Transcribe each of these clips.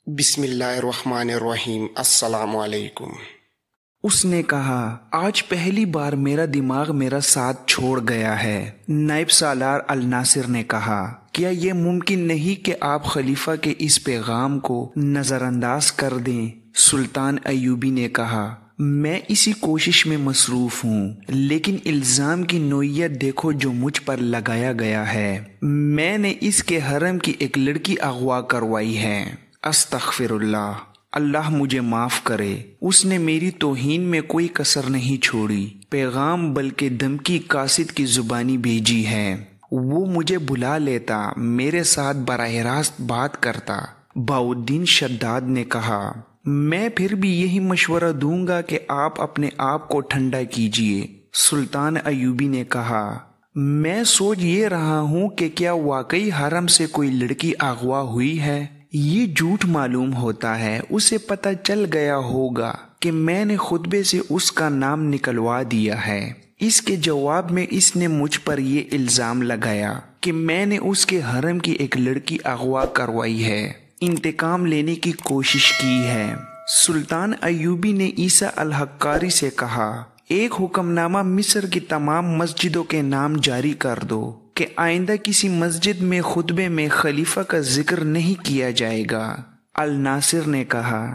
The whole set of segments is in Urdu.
بسم اللہ الرحمن الرحیم۔ السلام علیکم۔ اس نے کہا، آج پہلی بار میرا دماغ میرا ساتھ چھوڑ گیا ہے۔ نائب سالار الناصر نے کہا، کیا یہ ممکن نہیں کہ آپ خلیفہ کے اس پیغام کو نظر انداز کر دیں؟ سلطان ایوبی نے کہا، میں اسی کوشش میں مصروف ہوں، لیکن الزام کی نوعیت دیکھو جو مجھ پر لگایا گیا ہے۔ میں نے اس کے حرم کی ایک لڑکی اغوا کروائی ہے۔ استغفر اللہ، اللہ مجھے معاف کرے۔ اس نے میری توہین میں کوئی کسر نہیں چھوڑی، پیغام بلکہ دھمکی قاصد کی زبانی بھیجی ہے۔ وہ مجھے بلا لیتا، میرے ساتھ براہ راست بات کرتا۔ بہاؤالدین شداد نے کہا، میں پھر بھی یہی مشورہ دوں گا کہ آپ اپنے آپ کو ٹھنڈا کیجیے۔ سلطان ایوبی نے کہا، میں سوچ یہ رہا ہوں کہ کیا واقعی حرم سے کوئی لڑکی اغوا ہوئی ہے؟ یہ جھوٹ معلوم ہوتا ہے۔ اسے پتہ چل گیا ہوگا کہ میں نے خطبے سے اس کا نام نکلوا دیا ہے۔ اس کے جواب میں اس نے مجھ پر یہ الزام لگایا کہ میں نے اس کے حرم کی ایک لڑکی اغوا کروائی ہے، انتقام لینے کی کوشش کی ہے۔ سلطان ایوبی نے عیسیٰ الحقاری سے کہا، ایک حکم نامہ مصر کی تمام مسجدوں کے نام جاری کر دو کہ آئندہ کسی مسجد میں خطبے میں خلیفہ کا ذکر نہیں کیا جائے گا۔ الناصر نے کہا،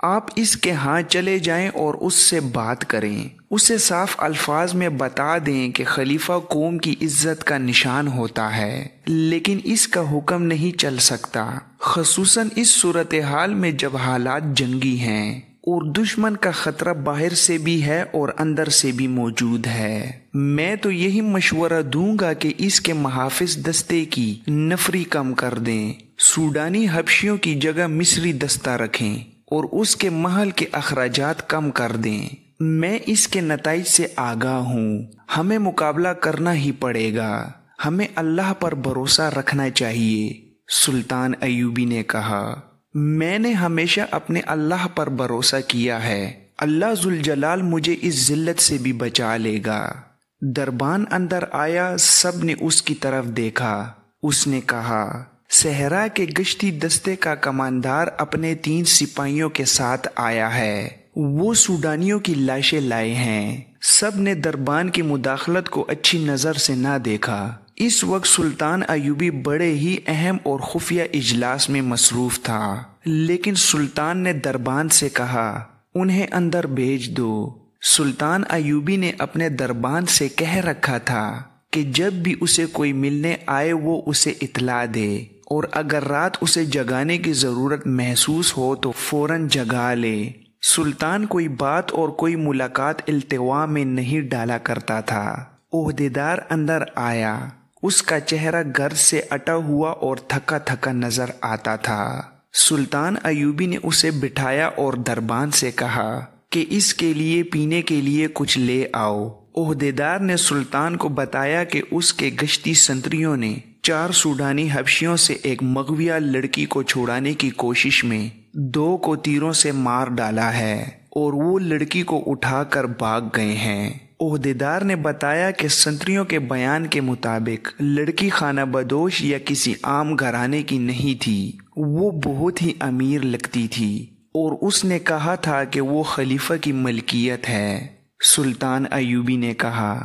آپ اس کے ہاں چلے جائیں اور اس سے بات کریں، اسے صاف الفاظ میں بتا دیں کہ خلیفہ قوم کی عزت کا نشان ہوتا ہے، لیکن اس کا حکم نہیں چل سکتا، خصوصاً اس صورتحال میں جب حالات جنگی ہیں اور دشمن کا خطرہ باہر سے بھی ہے اور اندر سے بھی موجود ہے۔ میں تو یہی مشورہ دوں گا کہ اس کے محافظ دستے کی نفری کم کر دیں، سوڈانی حبشیوں کی جگہ مصری دستہ رکھیں اور اس کے محل کے اخراجات کم کر دیں۔ میں اس کے نتائج سے آگاہ ہوں، ہمیں مقابلہ کرنا ہی پڑے گا، ہمیں اللہ پر بھروسہ رکھنا چاہیے۔ سلطان ایوبی نے کہا، میں نے ہمیشہ اپنے اللہ پر بھروسہ کیا ہے، اللہ ذوالجلال مجھے اس ذلت سے بھی بچا لے گا۔ دربان اندر آیا، سب نے اس کی طرف دیکھا۔ اس نے کہا، صحرا کے گشتی دستے کا کماندار اپنے 3 سپاہیوں کے ساتھ آیا ہے، وہ سوڈانیوں کی لاشیں لائے ہیں۔ سب نے دربان کی مداخلت کو اچھی نظر سے نہ دیکھا۔ اس وقت سلطان ایوبی بڑے ہی اہم اور خفیہ اجلاس میں مصروف تھا، لیکن سلطان نے دربان سے کہا، انہیں اندر بھیج دو۔ سلطان ایوبی نے اپنے دربان سے کہہ رکھا تھا کہ جب بھی اسے کوئی ملنے آئے وہ اسے اطلاع دے، اور اگر رات اسے جگانے کی ضرورت محسوس ہو تو فوراً جگا لے۔ سلطان کوئی بات اور کوئی ملاقات التوا میں نہیں ڈالا کرتا تھا۔ عہدیدار اندر آیا، اس کا چہرہ گرد سے اٹا ہوا اور تھکا تھکا نظر آتا تھا۔ سلطان ایوبی نے اسے بٹھایا اور دربان سے کہا کہ اس کے لیے پینے کے لیے کچھ لے آؤ۔ عہدیدار نے سلطان کو بتایا کہ اس کے گشتی سنتریوں نے 4 سوڈانی حبشیوں سے ایک مغویہ لڑکی کو چھڑانے کی کوشش میں 2 کو تیروں سے مار ڈالا ہے اور وہ لڑکی کو اٹھا کر بھاگ گئے ہیں۔ عہدیدار نے بتایا کہ سنتریوں کے بیان کے مطابق لڑکی خانہ بدوش یا کسی عام گھرانے کی نہیں تھی، وہ بہت ہی امیر لگتی تھی اور اس نے کہا تھا کہ وہ خلیفہ کی ملکیت ہے۔ سلطان ایوبی نے کہا،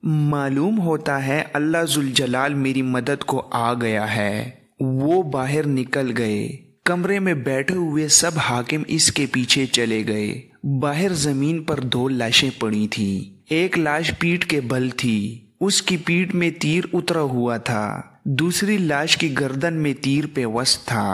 معلوم ہوتا ہے اللہ ذوالجلال میری مدد کو آ گیا ہے۔ وہ باہر نکل گئے۔ کمرے میں بیٹھے ہوئے سب حاکم اس کے پیچھے چلے گئے۔ باہر زمین پر 2 لاشیں پڑی تھیں۔ ایک لاش پیٹھ کے بل تھی، اس کی پیٹھ میں تیر اترا ہوا تھا، دوسری لاش کی گردن میں تیر پیوست تھا۔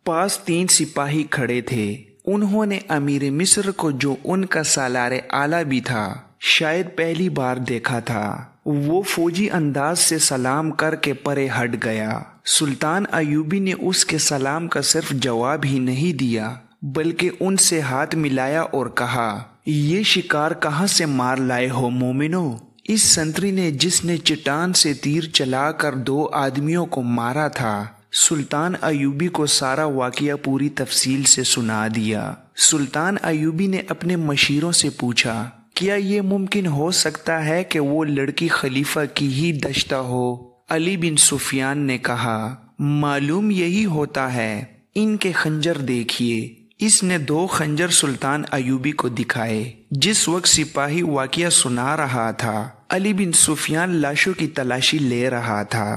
پاس 3 سپاہی کھڑے تھے۔ انہوں نے امیر مصر کو، جو ان کا سالار اعلیٰ بھی تھا، شاید پہلی بار دیکھا تھا۔ وہ فوجی انداز سے سلام کر کے پرے ہٹ گیا۔ سلطان ایوبی نے اس کے سلام کا صرف جواب ہی نہیں دیا بلکہ ان سے ہاتھ ملایا اور کہا، یہ شکار کہاں سے مار لائے ہو مومنو؟ اس سنتری نے جس نے چٹان سے تیر چلا کر 2 آدمیوں کو مارا تھا۔ سلطان ایوبی کو سارا واقعہ پوری تفصیل سے سنا دیا۔ سلطان ایوبی نے اپنے مشیروں سے پوچھا، کیا یہ ممکن ہو سکتا ہے کہ وہ لڑکی خلیفہ کی ہی دشتہ ہو؟ علی بن سفیان نے کہا، معلوم یہی ہوتا ہے، ان کے خنجر دیکھیے۔ اس نے 2 خنجر سلطان ایوبی کو دکھائے۔ جس وقت سپاہی واقعہ سنا رہا تھا، علی بن سفیان لاشوں کی تلاشی لے رہا تھا۔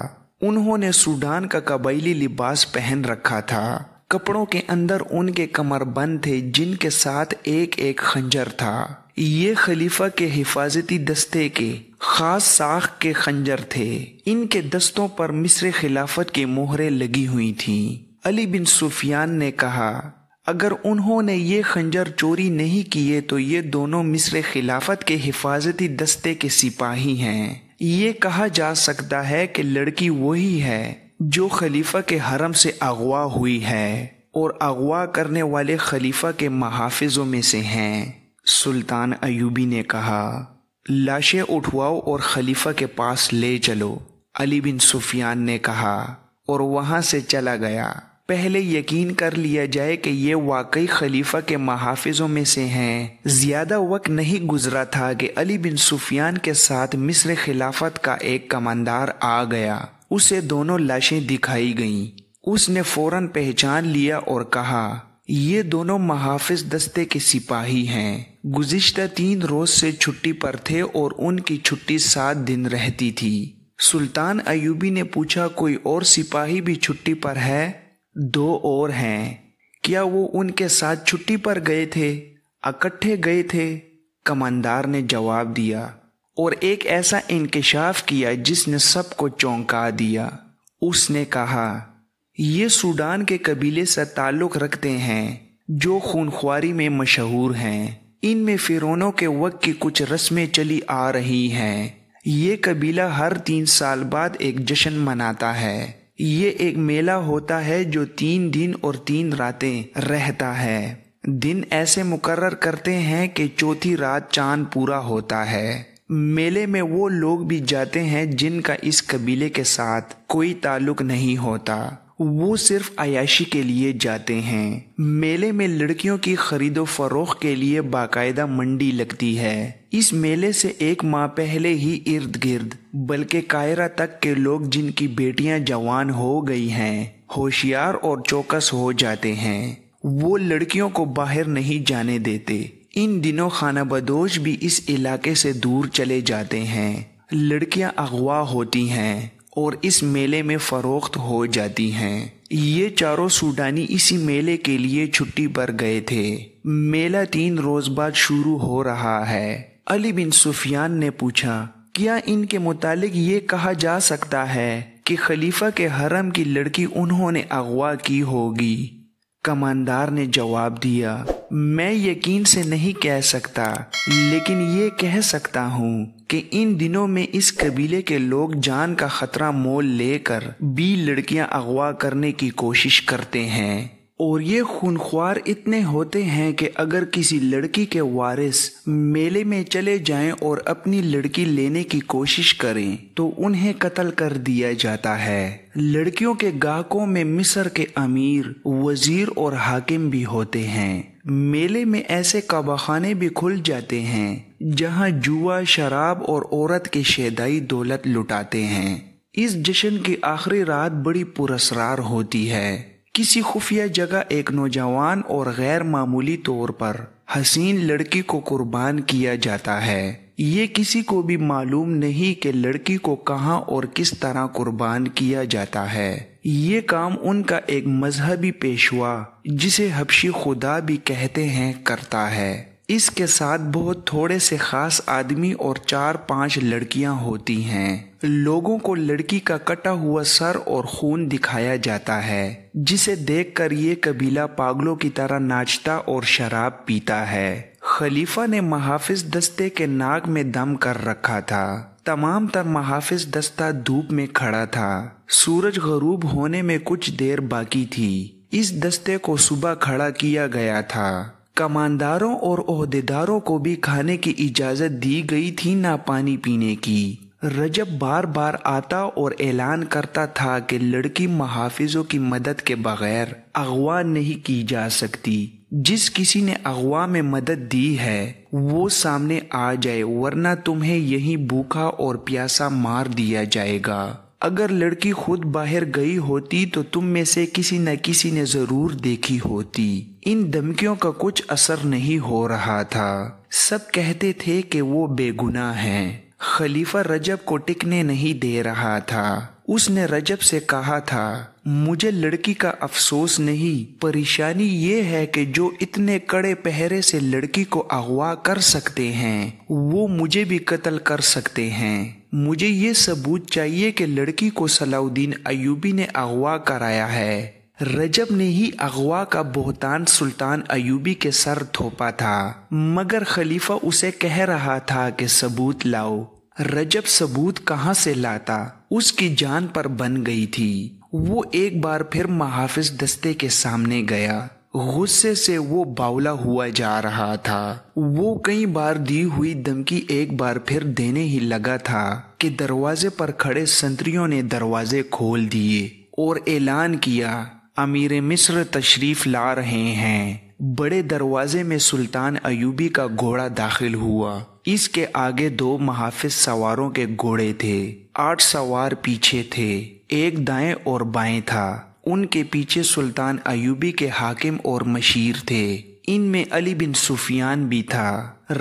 انہوں نے سوڈان کا قبائلی لباس پہن رکھا تھا۔ کپڑوں کے اندر ان کے کمر بند تھے جن کے ساتھ ایک ایک خنجر تھا۔ یہ خلیفہ کے حفاظتی دستے کے خاص ساخت کے خنجر تھے۔ ان کے دستوں پر مصر خلافت کی مہریں لگی ہوئی تھیں۔ علی بن سفیان نے کہا، اگر انہوں نے یہ خنجر چوری نہیں کیے تو یہ دونوں مصر خلافت کے حفاظتی دستے کے سپاہی ہیں۔ یہ کہا جا سکتا ہے کہ لڑکی وہی ہے جو خلیفہ کے حرم سے اغوا ہوئی ہے اور اغوا کرنے والے خلیفہ کے محافظوں میں سے ہیں۔ سلطان ایوبی نے کہا، لاشیں اٹھواؤ اور خلیفہ کے پاس لے چلو۔ علی بن سفیان نے کہا اور وہاں سے چلا گیا۔ پہلے یقین کر لیا جائے کہ یہ واقعی خلیفہ کے محافظوں میں سے ہیں۔ زیادہ وقت نہیں گزرا تھا کہ علی بن سفیان کے ساتھ مصر خلافت کا ایک کماندار آ گیا۔ اسے دونوں لاشیں دکھائی گئیں۔ اس نے فوراً پہچان لیا اور کہا، یہ دونوں محافظ دستے کے سپاہی ہیں۔ گزشتہ 3 روز سے چھٹی پر تھے اور ان کی چھٹی 7 دن رہتی تھی۔ سلطان ایوبی نے پوچھا، کوئی اور سپاہی بھی چھٹی پر ہے؟ 2 اور ہیں۔ کیا وہ ان کے ساتھ چھٹی پر گئے تھے؟ اکٹھے گئے تھے؟ کماندار نے جواب دیا اور ایک ایسا انکشاف کیا جس نے سب کو چونکا دیا۔ اس نے کہا، یہ سوڈان کے قبیلے سے تعلق رکھتے ہیں جو خونخواری میں مشہور ہیں۔ ان میں فرعونوں کے وقت کی کچھ رسمیں چلی آ رہی ہیں۔ یہ قبیلہ ہر 3 سال بعد ایک جشن مناتا ہے۔ یہ ایک میلہ ہوتا ہے جو 3 دن اور 3 راتیں رہتا ہے۔ دن ایسے مقرر کرتے ہیں کہ 4تھی رات چاند پورا ہوتا ہے۔ میلے میں وہ لوگ بھی جاتے ہیں جن کا اس قبیلے کے ساتھ کوئی تعلق نہیں ہوتا، وہ صرف عیاشی کے لیے جاتے ہیں۔ میلے میں لڑکیوں کی خرید و فروخت کے لیے باقاعدہ منڈی لگتی ہے۔ اس میلے سے 1 ماہ پہلے ہی ارد گرد بلکہ قاہرہ تک کے لوگ جن کی بیٹیاں جوان ہو گئی ہیں ہوشیار اور چوکس ہو جاتے ہیں۔ وہ لڑکیوں کو باہر نہیں جانے دیتے۔ ان دنوں خانہ بدوش بھی اس علاقے سے دور چلے جاتے ہیں۔ لڑکیاں اغوا ہوتی ہیں اور اس میلے میں فروخت ہو جاتی ہیں۔ یہ چاروں سوڈانی اسی میلے کے لیے چھٹی پر گئے تھے۔ میلہ 3 روز بعد شروع ہو رہا ہے۔ علی بن سفیان نے پوچھا، کیا ان کے متعلق یہ کہا جا سکتا ہے کہ خلیفہ کے حرم کی لڑکی انہوں نے اغوا کی ہوگی؟ کماندار نے جواب دیا، میں یقین سے نہیں کہہ سکتا، لیکن یہ کہہ سکتا ہوں کہ ان دنوں میں اس قبیلے کے لوگ جان کا خطرہ مول لے کر بھی لڑکیاں اغوا کرنے کی کوشش کرتے ہیں، اور یہ خونخوار اتنے ہوتے ہیں کہ اگر کسی لڑکی کے وارث میلے میں چلے جائیں اور اپنی لڑکی لینے کی کوشش کریں تو انہیں قتل کر دیا جاتا ہے۔ لڑکیوں کے گاہکوں میں مصر کے امیر، وزیر اور حاکم بھی ہوتے ہیں۔ میلے میں ایسے کعبہ خانے بھی کھل جاتے ہیں جہاں جوا، شراب اور عورت کی شیدائی دولت لٹاتے ہیں۔ اس جشن کی آخری رات بڑی پراسرار ہوتی ہے۔ کسی خفیہ جگہ ایک نوجوان اور غیر معمولی طور پر حسین لڑکی کو قربان کیا جاتا ہے۔ یہ کسی کو بھی معلوم نہیں کہ لڑکی کو کہاں اور کس طرح قربان کیا جاتا ہے۔ یہ کام ان کا ایک مذہبی پیشوا، جسے حبشی خدا بھی کہتے ہیں، کرتا ہے۔ اس کے ساتھ بہت تھوڑے سے خاص آدمی اور 4-5 لڑکیاں ہوتی ہیں۔ لوگوں کو لڑکی کا کٹا ہوا سر اور خون دکھایا جاتا ہے، جسے دیکھ کر یہ قبیلہ پاگلوں کی طرح ناچتا اور شراب پیتا ہے۔ خلیفہ نے محافظ دستے کے ناک میں دم کر رکھا تھا۔ تمام تر محافظ دستہ دھوپ میں کھڑا تھا۔ سورج غروب ہونے میں کچھ دیر باقی تھی۔ اس دستے کو صبح کھڑا کیا گیا تھا۔ کمانداروں اور عہدیداروں کو بھی کھانے کی اجازت دی گئی تھی، نہ پانی پینے کی۔ رجب بار بار آتا اور اعلان کرتا تھا کہ لڑکی محافظوں کی مدد کے بغیر اغوا نہیں کی جا سکتی۔ جس کسی نے اغوا میں مدد دی ہے وہ سامنے آ جائے، ورنہ تمہیں یہیں بھوکا اور پیاسا مار دیا جائے گا۔ اگر لڑکی خود باہر گئی ہوتی تو تم میں سے کسی نہ کسی نے ضرور دیکھی ہوتی۔ ان دھمکیوں کا کچھ اثر نہیں ہو رہا تھا، سب کہتے تھے کہ وہ بے گناہ ہیں۔ خلیفہ رجب کو ٹکنے نہیں دے رہا تھا۔ اس نے رجب سے کہا تھا، مجھے لڑکی کا افسوس نہیں، پریشانی یہ ہے کہ جو اتنے کڑے پہرے سے لڑکی کو اغوا کر سکتے ہیں وہ مجھے بھی قتل کر سکتے ہیں۔ مجھے یہ ثبوت چاہیے کہ لڑکی کو صلاح الدین ایوبی نے اغوا کرایا ہے۔ رجب نے ہی اغوا کا بہتان سلطان ایوبی کے سر تھوپا تھا، مگر خلیفہ اسے کہہ رہا تھا کہ ثبوت لاؤ۔ رجب ثبوت کہاں سے لاتا؟ اس کی جان پر بن گئی تھی۔ وہ ایک بار پھر محافظ دستے کے سامنے گیا۔ غصے سے وہ باولا ہوا جا رہا تھا۔ وہ کئی بار دی ہوئی دھمکی ایک بار پھر دینے ہی لگا تھا کہ دروازے پر کھڑے سنتریوں نے دروازے کھول دیے اور اعلان کیا، امیر مصر تشریف لا رہے ہیں۔ بڑے دروازے میں سلطان ایوبی کا گھوڑا داخل ہوا۔ اس کے آگے 2 محافظ سواروں کے گھوڑے تھے، 8 سوار پیچھے تھے، ایک دائیں اور بائیں تھا۔ ان کے پیچھے سلطان ایوبی کے حاکم اور مشیر تھے، ان میں علی بن سفیان بھی تھا۔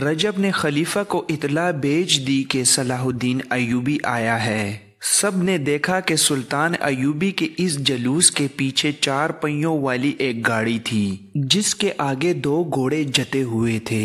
رجب نے خلیفہ کو اطلاع بھیج دی کہ صلاح الدین ایوبی آیا ہے۔ سب نے دیکھا کہ سلطان ایوبی کے اس جلوس کے پیچھے 4 پہیوں والی ایک گاڑی تھی، جس کے آگے 2 گھوڑے جتے ہوئے تھے۔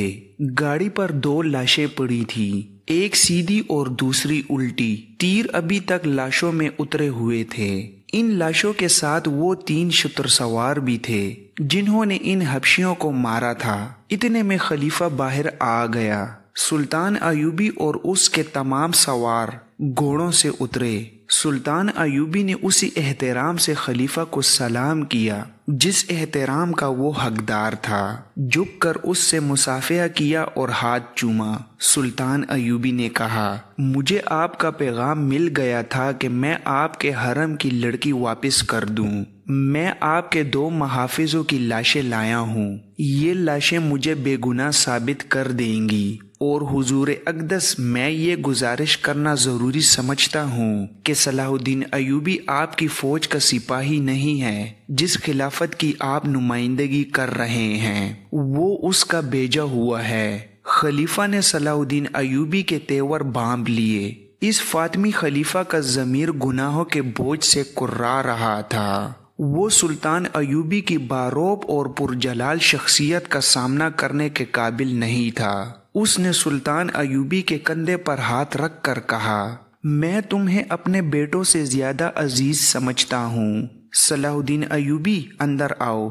گاڑی پر 2 لاشیں پڑی تھی، ایک سیدھی اور دوسری الٹی۔ تیر ابھی تک لاشوں میں اترے ہوئے تھے۔ ان لاشوں کے ساتھ وہ 3 شتر سوار بھی تھے جنہوں نے ان حبشیوں کو مارا تھا۔ اتنے میں خلیفہ باہر آ گیا۔ سلطان ایوبی اور اس کے تمام سوار گھوڑوں سے اترے۔ سلطان ایوبی نے اسی احترام سے خلیفہ کو سلام کیا جس احترام کا وہ حقدار تھا، جھک کر اس سے مصافحہ کیا اور ہاتھ چوما۔ سلطان ایوبی نے کہا، مجھے آپ کا پیغام مل گیا تھا کہ میں آپ کے حرم کی لڑکی واپس کر دوں۔ میں آپ کے 2 محافظوں کی لاشیں لایا ہوں۔ یہ لاشیں مجھے بے گناہ ثابت کر دیں گی، اور حضور اقدس میں یہ گزارش کرنا ضروری سمجھتا ہوں کہ صلاح الدین ایوبی آپ کی فوج کا سپاہی نہیں ہے جس خلافت کی آپ نمائندگی کر رہے ہیں، وہ اس کا بھیجا ہوا ہے۔ خلیفہ نے صلاح الدین ایوبی کے تیور بانپ لیے۔ اس فاطمی خلیفہ کا ضمیر گناہوں کے بوجھ سے کرا رہا تھا۔ وہ سلطان ایوبی کی باروب اور پرجلال شخصیت کا سامنا کرنے کے قابل نہیں تھا۔ اس نے سلطان ایوبی کے کندھے پر ہاتھ رکھ کر کہا، میں تمہیں اپنے بیٹوں سے زیادہ عزیز سمجھتا ہوں۔ صلاح الدین ایوبی اندر آؤ۔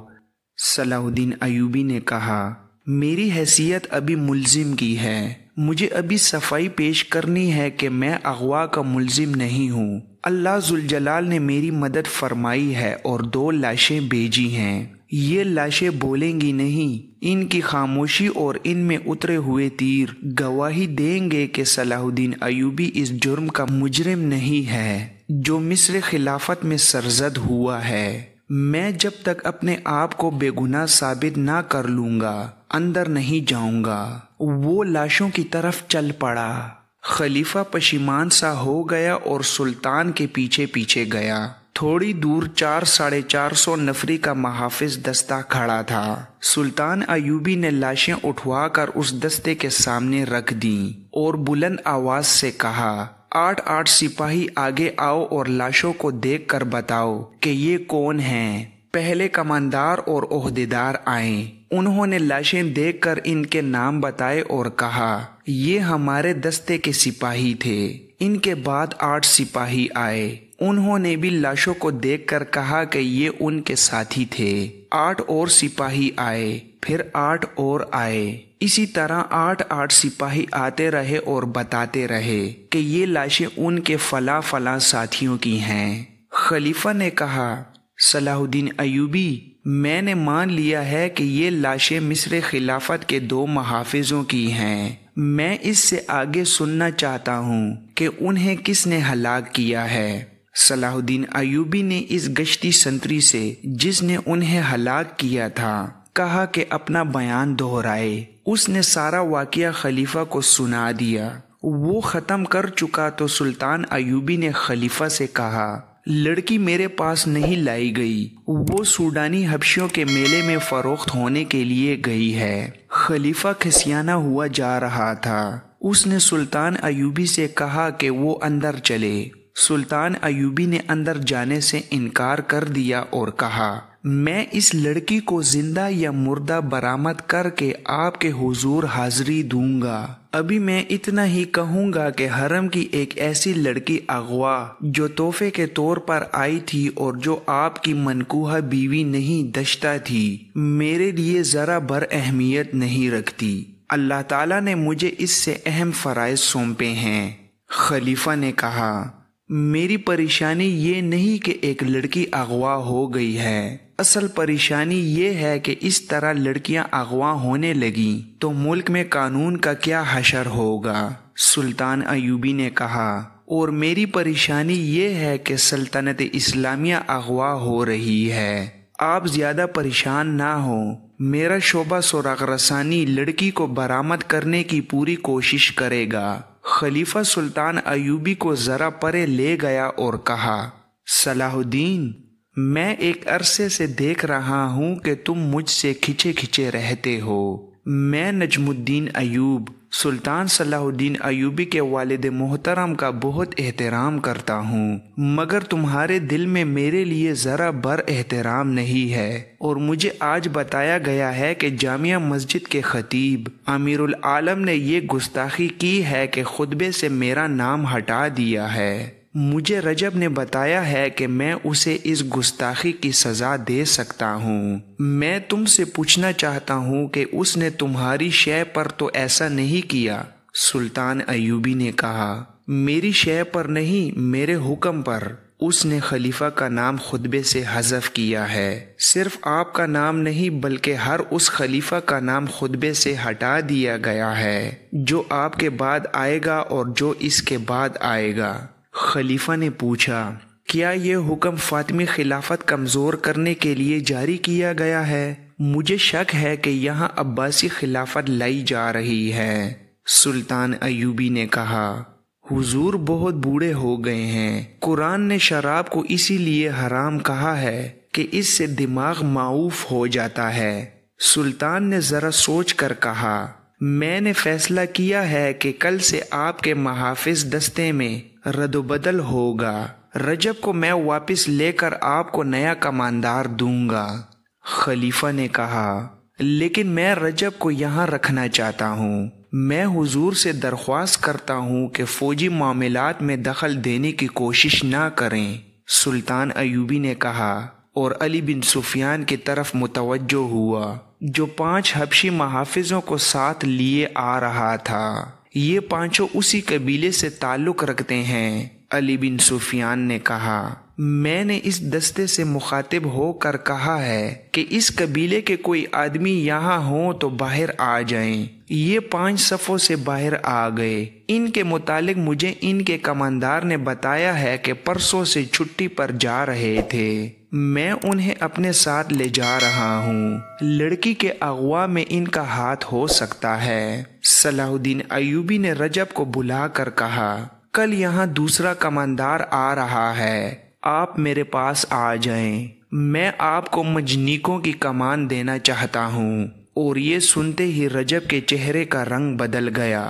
صلاح الدین ایوبی نے کہا، میری حیثیت ابھی ملزم کی ہے، مجھے ابھی صفائی پیش کرنی ہے کہ میں اغوا کا ملزم نہیں ہوں۔ اللہ ذوالجلال نے میری مدد فرمائی ہے اور 2 لاشیں بھیجی ہیں۔ یہ لاشیں بولیں گی نہیں، ان کی خاموشی اور ان میں اترے ہوئے تیر گواہی دیں گے کہ صلاح الدین ایوبی اس جرم کا مجرم نہیں ہے جو مصر خلافت میں سرزد ہوا ہے۔ میں جب تک اپنے آپ کو بے گناہ ثابت نہ کر لوں گا اندر نہیں جاؤں گا۔ وہ لاشوں کی طرف چل پڑا۔ خلیفہ پشیمان سا ہو گیا اور سلطان کے پیچھے پیچھے گیا۔ تھوڑی دور 400-450 نفری کا محافظ دستہ کھڑا تھا۔ سلطان ایوبی نے لاشیں اٹھوا کر اس دستے کے سامنے رکھ دیں اور بلند آواز سے کہا، 8 سپاہی آگے آؤ اور لاشوں کو دیکھ کر بتاؤ کہ یہ کون ہیں۔ پہلے کماندار اور عہدیدار آئیں۔ انہوں نے لاشیں دیکھ کر ان کے نام بتائے اور کہا، یہ ہمارے دستے کے سپاہی تھے۔ ان کے بعد 8 سپاہی آئے۔ انہوں نے بھی لاشوں کو دیکھ کر کہا کہ یہ ان کے ساتھی تھے۔ 8 اور سپاہی آئے، پھر 8 اور آئے۔ اسی طرح 8 سپاہی آتے رہے اور بتاتے رہے کہ یہ لاشیں ان کے فلاں ساتھیوں کی ہیں۔ خلیفہ نے کہا، صلاح الدین ایوبی، میں نے مان لیا ہے کہ یہ لاشیں مصر خلافت کے 2 محافظوں کی ہیں۔ میں اس سے آگے سننا چاہتا ہوں کہ انہیں کس نے ہلاک کیا ہے۔ صلاح الدین ایوبی نے اس گشتی سنتری سے جس نے انہیں ہلاک کیا تھا کہا کہ اپنا بیان دہرائے۔ اس نے سارا واقعہ خلیفہ کو سنا دیا۔ وہ ختم کر چکا تو سلطان ایوبی نے خلیفہ سے کہا، لڑکی میرے پاس نہیں لائی گئی، وہ سوڈانی حبشیوں کے میلے میں فروخت ہونے کے لیے گئی ہے۔ خلیفہ کھسیانا ہوا جا رہا تھا۔ اس نے سلطان ایوبی سے کہا کہ وہ اندر چلے۔ سلطان ایوبی نے اندر جانے سے انکار کر دیا اور کہا، میں اس لڑکی کو زندہ یا مردہ برآمد کر کے آپ کے حضور حاضری دوں گا۔ ابھی میں اتنا ہی کہوں گا کہ حرم کی ایک ایسی لڑکی اغوا جو تحفے کے طور پر آئی تھی اور جو آپ کی منکوحہ بیوی نہیں دشتہ تھی، میرے لیے ذرا بر اہمیت نہیں رکھتی۔ اللہ تعالیٰ نے مجھے اس سے اہم فرائض سونپے ہیں۔ خلیفہ نے کہا، میری پریشانی یہ نہیں کہ ایک لڑکی اغوا ہو گئی ہے، اصل پریشانی یہ ہے کہ اس طرح لڑکیاں اغوا ہونے لگیں تو ملک میں قانون کا کیا حشر ہوگا۔ سلطان ایوبی نے کہا، اور میری پریشانی یہ ہے کہ سلطنت اسلامیہ اغوا ہو رہی ہے۔ آپ زیادہ پریشان نہ ہوں، میرا شعبہ سراغ رسانی لڑکی کو برآمد کرنے کی پوری کوشش کرے گا۔ خلیفہ سلطان ایوبی کو ذرا پرے لے گیا اور کہا، صلاح الدین، میں ایک عرصے سے دیکھ رہا ہوں کہ تم مجھ سے کھچے کھچے رہتے ہو۔ میں نجم الدین ایوب، سلطان صلاح الدین ایوبی کے والد محترم کا بہت احترام کرتا ہوں، مگر تمہارے دل میں میرے لیے ذرا بر احترام نہیں ہے، اور مجھے آج بتایا گیا ہے کہ جامعہ مسجد کے خطیب امیر العالم نے یہ گستاخی کی ہے کہ خطبے سے میرا نام ہٹا دیا ہے۔ مجھے رجب نے بتایا ہے کہ میں اسے اس گستاخی کی سزا دے سکتا ہوں۔ میں تم سے پوچھنا چاہتا ہوں کہ اس نے تمہاری شے پر تو ایسا نہیں کیا؟ سلطان ایوبی نے کہا، میری شے پر نہیں، میرے حکم پر۔ اس نے خلیفہ کا نام خطبے سے حذف کیا ہے۔ صرف آپ کا نام نہیں بلکہ ہر اس خلیفہ کا نام خطبے سے ہٹا دیا گیا ہے جو آپ کے بعد آئے گا اور جو اس کے بعد آئے گا۔ خلیفہ نے پوچھا، کیا یہ حکم فاطمی خلافت کمزور کرنے کے لیے جاری کیا گیا ہے؟ مجھے شک ہے کہ یہاں عباسی خلافت لائی جا رہی ہے۔ سلطان ایوبی نے کہا، حضور بہت بوڑھے ہو گئے ہیں۔ قرآن نے شراب کو اسی لیے حرام کہا ہے کہ اس سے دماغ معوف ہو جاتا ہے۔ سلطان نے ذرا سوچ کر کہا، میں نے فیصلہ کیا ہے کہ کل سے آپ کے محافظ دستے میں رد و بدل ہوگا۔ رجب کو میں واپس لے کر آپ کو نیا کماندار دوں گا۔ خلیفہ نے کہا، لیکن میں رجب کو یہاں رکھنا چاہتا ہوں۔ میں حضور سے درخواست کرتا ہوں کہ فوجی معاملات میں دخل دینے کی کوشش نہ کریں۔ سلطان ایوبی نے کہا اور علی بن سفیان کی طرف متوجہ ہوا جو 5 حبشی محافظوں کو ساتھ لیے آ رہا تھا۔ یہ 5 اسی قبیلے سے تعلق رکھتے ہیں۔ علی بن سفیان نے کہا، میں نے اس دستے سے مخاطب ہو کر کہا ہے کہ اس قبیلے کے کوئی آدمی یہاں ہوں تو باہر آ جائیں۔ یہ 5 صفوں سے باہر آ گئے۔ ان کے متعلق مجھے ان کے کماندار نے بتایا ہے کہ پرسوں سے چھٹی پر جا رہے تھے۔ میں انہیں اپنے ساتھ لے جا رہا ہوں۔ لڑکی کے اغوا میں ان کا ہاتھ ہو سکتا ہے۔ صلاح الدین ایوبی نے رجب کو بلا کر کہا، کل یہاں دوسرا کماندار آ رہا ہے، آپ میرے پاس آ جائیں۔ میں آپ کو مجنیکوں کی کمان دینا چاہتا ہوں۔ اور یہ سنتے ہی رجب کے چہرے کا رنگ بدل گیا۔